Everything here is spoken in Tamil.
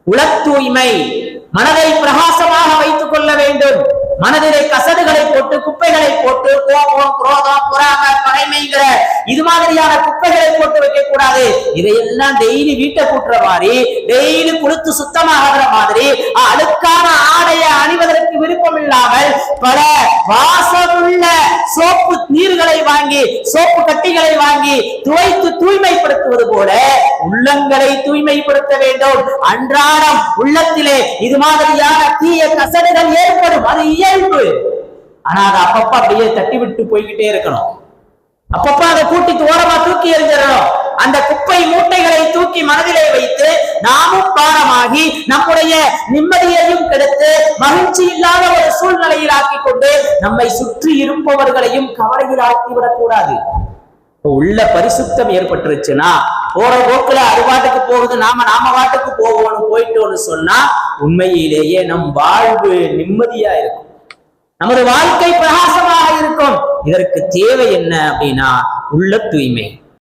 உள தூய்மை, மனதை பிரகாசமாக வைத்துக் கொள்ள வேண்டும். மனதிலே கசடுகளை போட்டு, குப்பைகளை போட்டு, கோபம், குரோதம், பொறாமை, பகைமைங்கிற இது மாதிரியான குப்பைகளை போட்டு வைக்க கூடாது. இதையெல்லாம் டெய்லி வீட்டை கூட்டுற மாதிரி, டெய்லி குளித்து சுத்தமாகிற மாதிரி, அழுக்கான ஆடைய அணிவதற்கு விருப்பம் இல்லாமல் பல வாசமுள்ள சோப்பு நீர்களை வாங்கி, சோப்பு கட்டிகளை வாங்கி துவைத்து தூய்மைப்படுத்துவது போல உள்ளங்களை தூய்மைப்படுத்த வேண்டும். அன்றாடம் உள்ளத்திலே இது மாதிரியான தீய கசடுகள் ஏற்படும், அது இயல்பு. ஆனா அதை அப்பப்ப அப்படியே தட்டி விட்டு போய்கிட்டே இருக்கணும். அப்பப்ப அதை கூட்டி ஓரமா தூக்கி எறிஞ்சிடணும். அந்த குப்பை மூட்டைகளை தூக்கி மனதிலே வைத்து நாமும் பாரமாகி நம்முடைய நிம்மதியையும் கெடுத்து மகிழ்ச்சி இல்லாத ஒரு சூழ்நிலையில் ஆக்கிக் கொண்டு நம்மை சுற்றி இருப்பவர்களையும் கவலையில் ஆக்கிவிடக் கூடாது. உள்ள பரிசுத்தம் ஏற்பட்டுருச்சுன்னா போற போக்குல அறுபாட்டுக்கு போகுது, நாம வாட்டுக்கு போவோம்னு போயிட்டோன்னு சொன்னா உண்மையிலேயே நம் வாழ்வு நிம்மதியா இருக்கும், நமது வாழ்க்கை பிரகாசமாக இருக்கும். இதற்கு தேவை என்ன அப்படின்னா உள்ள தூய்மை.